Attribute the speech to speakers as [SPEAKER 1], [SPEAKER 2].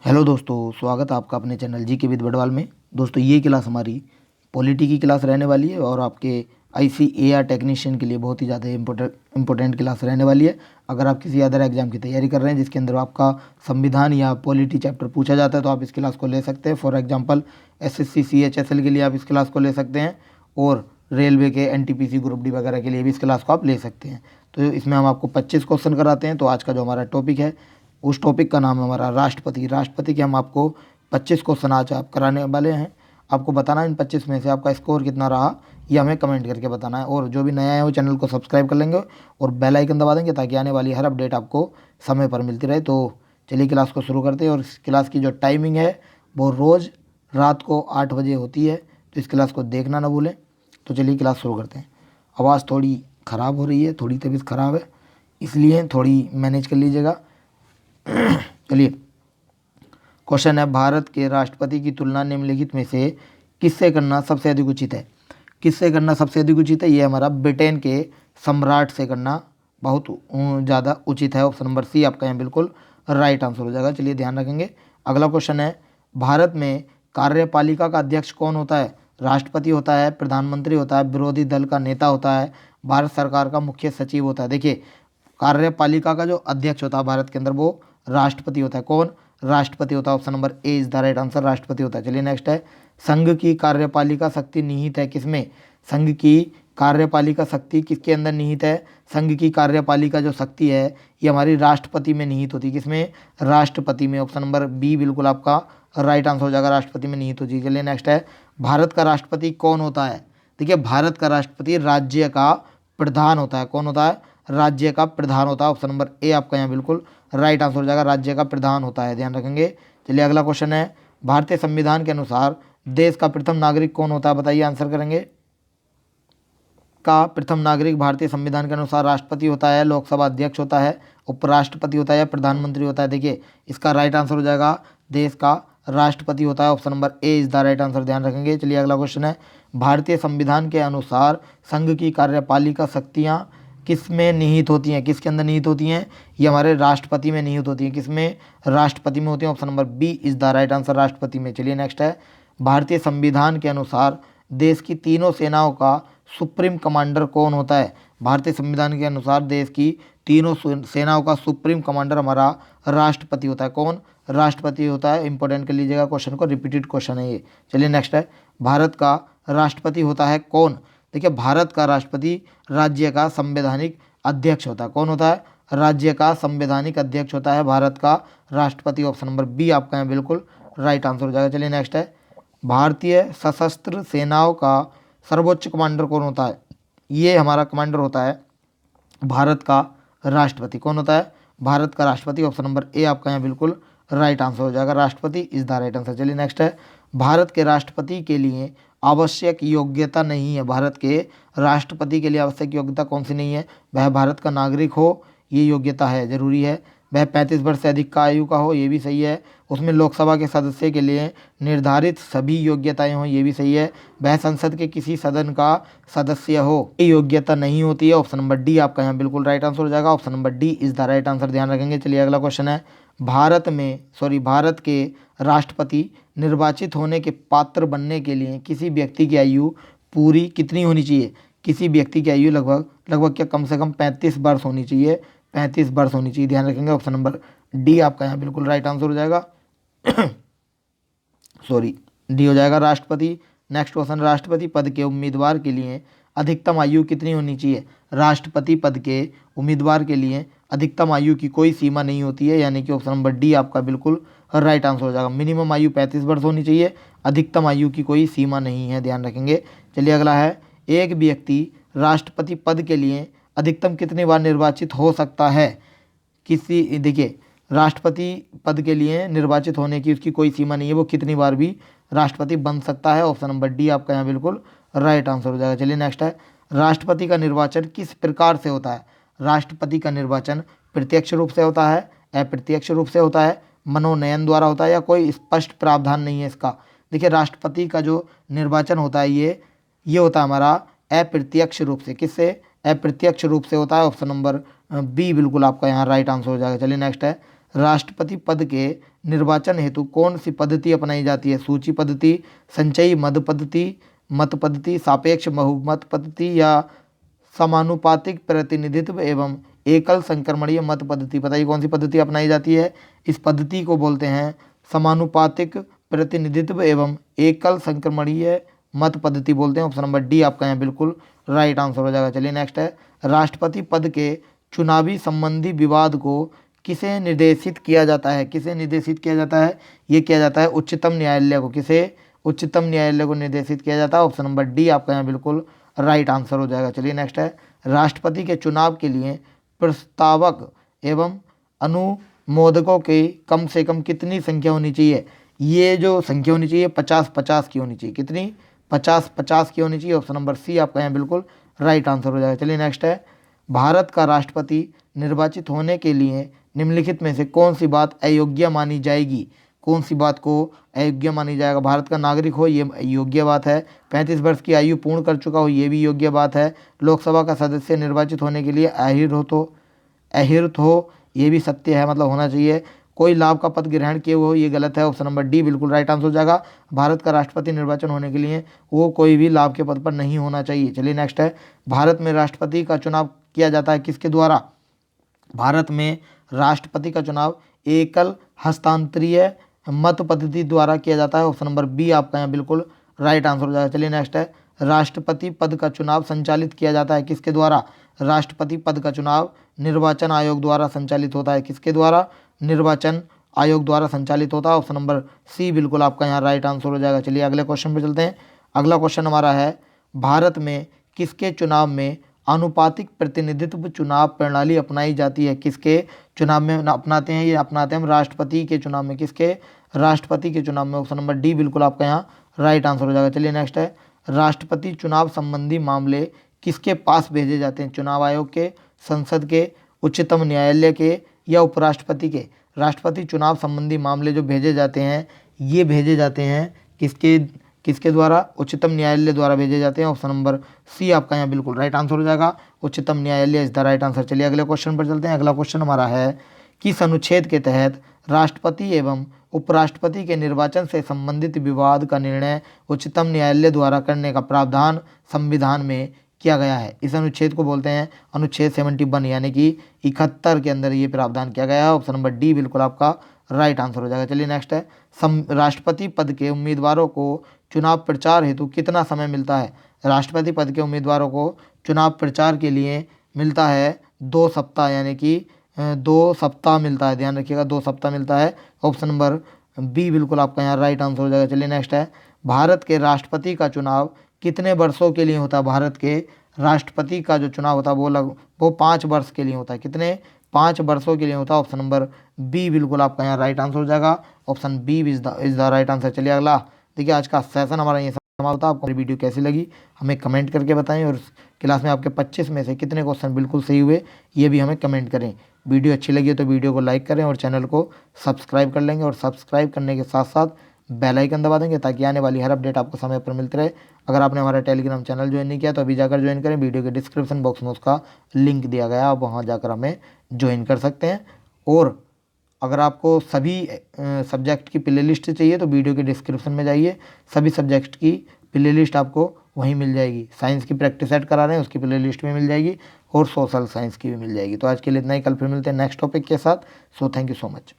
[SPEAKER 1] Hello दोस्तों, स्वागत है आपका अपने चैनल जी के विद बडवाल में। दोस्तों, ये क्लास हमारी पॉलिटी की क्लास रहने वाली है और आपके ICAR टेक्नीशियन के लिए बहुत ही ज़्यादा इम्पोर्टेंट क्लास रहने वाली है। अगर आप किसी अदर एग्जाम की तैयारी कर रहे हैं जिसके अंदर आपका संविधान या पॉलिटी चैप्टर पूछा जाता है तो आप इस क्लास को ले सकते हैं। फॉर एग्जाम्पल SSC CHSL के लिए आप इस क्लास को ले सकते हैं और रेलवे के NTPC ग्रुप डी वगैरह के लिए भी इस क्लास को आप ले सकते हैं। तो इसमें हम आपको 25 क्वेश्चन कराते हैं। तो आज का जो हमारा टॉपिक है उस टॉपिक का नाम है हमारा राष्ट्रपति के हम आपको 25 क्वेश्चन आज आप कराने वाले हैं। आपको बताना है इन 25 में से आपका स्कोर कितना रहा, ये हमें कमेंट करके बताना है। और जो भी नया है वो चैनल को सब्सक्राइब कर लेंगे और बेल आइकन दबा देंगे ताकि आने वाली हर अपडेट आपको समय पर मिलती रहे। तो चलिए क्लास को शुरू करते हैं। और इस क्लास की जो टाइमिंग है वो रोज़ रात को 8 बजे होती है, तो इस क्लास को देखना ना भूलें। तो चलिए क्लास शुरू करते हैं। आवाज़ थोड़ी ख़राब हो रही है, थोड़ी तबीयत ख़राब है, इसलिए थोड़ी मैनेज कर लीजिएगा। चलिए, क्वेश्चन है, भारत के राष्ट्रपति की तुलना निम्नलिखित में से किससे करना सबसे अधिक उचित है? किससे करना सबसे अधिक उचित है? ये हमारा ब्रिटेन के सम्राट से करना बहुत ज़्यादा उचित है। ऑप्शन नंबर सी आपका यहाँ बिल्कुल राइट आंसर हो जाएगा। चलिए ध्यान रखेंगे। अगला क्वेश्चन है, भारत में कार्यपालिका का अध्यक्ष कौन होता है? राष्ट्रपति होता है, प्रधानमंत्री होता है, विरोधी दल का नेता होता है, भारत सरकार का मुख्य सचिव होता है। देखिए, कार्यपालिका का जो अध्यक्ष होता है भारत के अंदर वो राष्ट्रपति होता है। कौन? राष्ट्रपति होता है। Option number A is the right answer, राष्ट्रपति होता है। चलिए नेक्स्ट है, संघ की कार्यपालिका शक्ति निहित है किसमें? संघ की कार्यपालिका शक्ति किसके अंदर निहित है? संघ की कार्यपालिका जो शक्ति है ये हमारी राष्ट्रपति में निहित होती है। किसमें? राष्ट्रपति में। ऑप्शन नंबर बी बिल्कुल आपका राइट आंसर हो जाएगा, राष्ट्रपति में निहित होती है। चलिए नेक्स्ट है, भारत का राष्ट्रपति कौन होता है? देखिए, भारत का राष्ट्रपति राज्य का प्रधान होता है। कौन होता है? राज्य का प्रधान होता है। ऑप्शन नंबर ए आपका यहाँ बिल्कुल राइट आंसर हो जाएगा, राज्य का प्रधान होता है। ध्यान रखेंगे। चलिए अगला क्वेश्चन है, भारतीय संविधान के अनुसार देश का प्रथम नागरिक कौन होता है? बताइए, आंसर करेंगे। का प्रथम नागरिक भारतीय संविधान के अनुसार राष्ट्रपति होता है, लोकसभा अध्यक्ष होता है, उपराष्ट्रपति होता है या प्रधानमंत्री होता है? देखिए, इसका राइट आंसर हो जाएगा देश का राष्ट्रपति होता है। Option number A is the right answer. ध्यान रखेंगे। चलिए अगला क्वेश्चन है, भारतीय संविधान के अनुसार संघ की कार्यपालिका शक्तियाँ किस में निहित होती हैं? किसके अंदर निहित होती हैं? ये हमारे राष्ट्रपति में निहित होती हैं। किसमें? राष्ट्रपति में होती हैं। Option number B is the right answer, राष्ट्रपति में। चलिए नेक्स्ट है, भारतीय संविधान के अनुसार देश की तीनों सेनाओं का सुप्रीम कमांडर कौन होता है? भारतीय संविधान के अनुसार देश की तीनों सेनाओं का सुप्रीम कमांडर हमारा राष्ट्रपति होता है। कौन? राष्ट्रपति होता है। इंपॉर्टेंट कर लीजिएगा क्वेश्चन को, रिपीटेड क्वेश्चन है ये। चलिए नेक्स्ट है, भारत का राष्ट्रपति होता है कौन? देखिए, भारत का राष्ट्रपति राज्य का संवैधानिक अध्यक्ष होता है। कौन होता है? राज्य का संवैधानिक अध्यक्ष होता है भारत का राष्ट्रपति। ऑप्शन नंबर बी आपका यहाँ बिल्कुल राइट आंसर हो जाएगा। चलिए नेक्स्ट है, भारतीय सशस्त्र सेनाओं का सर्वोच्च कमांडर कौन होता है? ये हमारा कमांडर होता है भारत का राष्ट्रपति। कौन होता है? भारत का राष्ट्रपति। ऑप्शन नंबर ए आपका यहाँ बिल्कुल राइट आंसर हो जाएगा, राष्ट्रपति इज द राइट आंसर। चलिए नेक्स्ट है, भारत के राष्ट्रपति के लिए आवश्यक योग्यता नहीं है। भारत के राष्ट्रपति के लिए आवश्यक योग्यता कौन सी नहीं है? वह भारत का नागरिक हो, ये योग्यता है, जरूरी है। वह 35 वर्ष से अधिक का आयु का हो, ये भी सही है। उसमें लोकसभा के सदस्य के लिए निर्धारित सभी योग्यताएं हों, ये भी सही है। वह संसद के किसी सदन का सदस्य हो, ये योग्यता नहीं होती है। ऑप्शन नंबर डी आपका यहाँ बिल्कुल राइट आंसर हो जाएगा, option number D is the right answer. ध्यान रखेंगे। चलिए अगला क्वेश्चन है, भारत के राष्ट्रपति निर्वाचित होने के पात्र बनने के लिए किसी व्यक्ति की आयु पूरी कितनी होनी चाहिए? किसी व्यक्ति की आयु लगभग क्या कम से कम 35 वर्ष होनी चाहिए, 35 वर्ष होनी चाहिए। ध्यान रखेंगे। ऑप्शन नंबर डी आपका यहाँ बिल्कुल राइट आंसर हो जाएगा। सॉरी, डी हो जाएगा, राष्ट्रपति। नेक्स्ट क्वेश्चन, राष्ट्रपति पद के उम्मीदवार के लिए अधिकतम आयु कितनी होनी चाहिए? राष्ट्रपति पद के उम्मीदवार के लिए अधिकतम आयु की कोई सीमा नहीं होती है, यानी कि ऑप्शन नंबर डी आपका बिल्कुल राइट आंसर हो जाएगा। मिनिमम आयु 35 वर्ष होनी चाहिए, अधिकतम आयु की कोई सीमा नहीं है। ध्यान रखेंगे। चलिए अगला है, एक व्यक्ति राष्ट्रपति पद के लिए अधिकतम कितनी बार निर्वाचित हो सकता है? देखिए, राष्ट्रपति पद के लिए निर्वाचित होने की उसकी कोई सीमा नहीं है, वो कितनी बार भी राष्ट्रपति बन सकता है। ऑप्शन नंबर डी आपका यहाँ बिल्कुल राइट आंसर हो जाएगा। चलिए नेक्स्ट है, राष्ट्रपति का निर्वाचन किस प्रकार से होता है? राष्ट्रपति का निर्वाचन प्रत्यक्ष रूप से होता है, अप्रत्यक्ष रूप से होता है, मनोनयन द्वारा होता है या कोई स्पष्ट प्रावधान नहीं है इसका? देखिए, राष्ट्रपति का जो निर्वाचन होता है ये होता है हमारा अप्रत्यक्ष रूप से। किससे? अप्रत्यक्ष रूप से होता है। ऑप्शन नंबर बी बिल्कुल आपका यहाँ राइट आंसर हो जाएगा। चलिए नेक्स्ट है, राष्ट्रपति पद के निर्वाचन हेतु कौन सी पद्धति अपनाई जाती है? सूची पद्धति, संचयी मत पद्धति, मत पद्धति, सापेक्ष बहुमत पद्धति या समानुपातिक प्रतिनिधित्व एवं एकल संक्रमणीय मत पद्धति? बताइए कौन सी पद्धति अपनाई जाती है? इस पद्धति को बोलते हैं समानुपातिक प्रतिनिधित्व एवं एकल संक्रमणीय मत पद्धति बोलते हैं। ऑप्शन नंबर डी आपका यहाँ बिल्कुल राइट आंसर हो जाएगा। चलिए नेक्स्ट है, राष्ट्रपति पद के चुनावी संबंधी विवाद को किसे निर्देशित किया जाता है? किसे निर्देशित किया जाता है? ये किया जाता है उच्चतम न्यायालय को। किसे? उच्चतम न्यायालय को निर्देशित किया जाता है। ऑप्शन नंबर डी आपका यहाँ बिल्कुल राइट आंसर हो जाएगा। चलिए नेक्स्ट है, राष्ट्रपति के चुनाव के लिए प्रस्तावक एवं अनुमोदकों की कम से कम कितनी संख्या होनी चाहिए? ये जो संख्या होनी चाहिए 50-50 की होनी चाहिए। कितनी? 50-50 की होनी चाहिए। ऑप्शन नंबर सी आपका यहाँ बिल्कुल राइट आंसर हो जाएगा। चलिए नेक्स्ट है, भारत का राष्ट्रपति निर्वाचित होने के लिए निम्नलिखित में से कौन सी बात अयोग्य मानी जाएगी? कौन सी बात को अयोग्य मानी जाएगा? भारत का नागरिक हो, ये योग्य बात है। 35 वर्ष की आयु पूर्ण कर चुका हो, ये भी योग्य बात है। लोकसभा का सदस्य निर्वाचित होने के लिए अहिर्त हो, ये भी सत्य है, मतलब होना चाहिए। कोई लाभ का पद ग्रहण किए हुए हो, ये गलत है। ऑप्शन नंबर डी बिल्कुल राइट आंसर हो जाएगा। भारत का राष्ट्रपति निर्वाचन होने के लिए वो कोई भी लाभ के पद पर नहीं होना चाहिए। चलिए नेक्स्ट है, भारत में राष्ट्रपति का चुनाव किया जाता है किसके द्वारा? भारत में राष्ट्रपति का चुनाव एकल हस्तांतरीय मत पद्धति द्वारा किया जाता है। ऑप्शन नंबर बी आपका यहाँ बिल्कुल राइट आंसर हो जाएगा। चलिए नेक्स्ट है, राष्ट्रपति पद का चुनाव संचालित किया जाता है किसके द्वारा? राष्ट्रपति पद का चुनाव निर्वाचन आयोग द्वारा संचालित होता है। किसके द्वारा? निर्वाचन आयोग द्वारा संचालित होता है। ऑप्शन नंबर सी बिल्कुल आपका यहाँ राइट आंसर हो जाएगा। चलिए अगले क्वेश्चन पर चलते हैं। अगला क्वेश्चन हमारा है, भारत में किसके चुनाव में आनुपातिक प्रतिनिधित्व चुनाव प्रणाली अपनाई जाती है? किसके चुनाव में अपनाते हैं? ये अपनाते हैं हम राष्ट्रपति के चुनाव में। किसके? राष्ट्रपति के चुनाव में। ऑप्शन नंबर डी बिल्कुल आपका यहाँ राइट आंसर हो जाएगा। चलिए नेक्स्ट है, राष्ट्रपति चुनाव संबंधी मामले किसके पास भेजे जाते हैं? चुनाव आयोग के, संसद के, उच्चतम न्यायालय के या उपराष्ट्रपति के? राष्ट्रपति चुनाव संबंधी मामले जो भेजे जाते हैं, ये भेजे जाते हैं किसके द्वारा? उच्चतम न्यायालय द्वारा भेजे जाते हैं। ऑप्शन नंबर सी आपका यहाँ बिल्कुल राइट आंसर हो जाएगा। उच्चतम न्यायालय इज द राइट आंसर। चलिए अगले क्वेश्चन पर चलते हैं। अगला क्वेश्चन हमारा है, किस अनुच्छेद के तहत राष्ट्रपति एवं उपराष्ट्रपति के निर्वाचन से संबंधित विवाद का निर्णय उच्चतम न्यायालय द्वारा करने का प्रावधान संविधान में किया गया है? इस अनुच्छेद को बोलते हैं अनुच्छेद 71, यानी कि 71 के अंदर ये प्रावधान किया गया है। ऑप्शन नंबर डी बिल्कुल आपका राइट आंसर हो जाएगा। चलिए नेक्स्ट है, राष्ट्रपति पद के उम्मीदवारों को चुनाव प्रचार हेतु कितना समय मिलता है? राष्ट्रपति पद के उम्मीदवारों को चुनाव प्रचार के लिए मिलता है 2 सप्ताह, यानी कि 2 सप्ताह मिलता है। ध्यान रखिएगा 2 सप्ताह मिलता है। ऑप्शन नंबर बी बिल्कुल आपका यहाँ राइट आंसर हो जाएगा। चलिए नेक्स्ट है, भारत के राष्ट्रपति का चुनाव कितने वर्षों के लिए होता है? भारत के राष्ट्रपति का जो चुनाव होता है वो 5 वर्ष के लिए होता है। कितने? 5 वर्षों के लिए होता है। ऑप्शन नंबर बी बिल्कुल आपका यहाँ राइट आंसर हो जाएगा। Option B is the right answer. चलिए अगला देखिए, आज का सेशन हमारा ये समाप्त होता है। आपको मेरी वीडियो कैसी लगी हमें कमेंट करके बताएं, और क्लास में आपके 25 में से कितने क्वेश्चन बिल्कुल सही हुए ये भी हमें कमेंट करें। वीडियो अच्छी लगी हो तो वीडियो को लाइक करें और चैनल को सब्सक्राइब कर लेंगे, और सब्सक्राइब करने के साथ साथ बेल आइकन दबा देंगे ताकि आने वाली हर अपडेट आपको समय पर मिलती रहे। अगर आपने हमारा टेलीग्राम चैनल ज्वाइन नहीं किया तो अभी जाकर ज्वाइन करें। वीडियो के डिस्क्रिप्शन बॉक्स में उसका लिंक दिया गया है, आप वहाँ जाकर हमें ज्वाइन कर सकते हैं। और अगर आपको सभी सब्जेक्ट की प्लेलिस्ट चाहिए तो वीडियो के डिस्क्रिप्शन में जाइए, सभी सब्जेक्ट की प्लेलिस्ट आपको वहीं मिल जाएगी। साइंस की प्रैक्टिस सेट करा रहे हैं उसकी प्लेलिस्ट में मिल जाएगी, और सोशल साइंस की भी मिल जाएगी। तो आज के लिए इतना ही, कल फिर मिलते हैं नेक्स्ट टॉपिक के साथ। So thank you so much.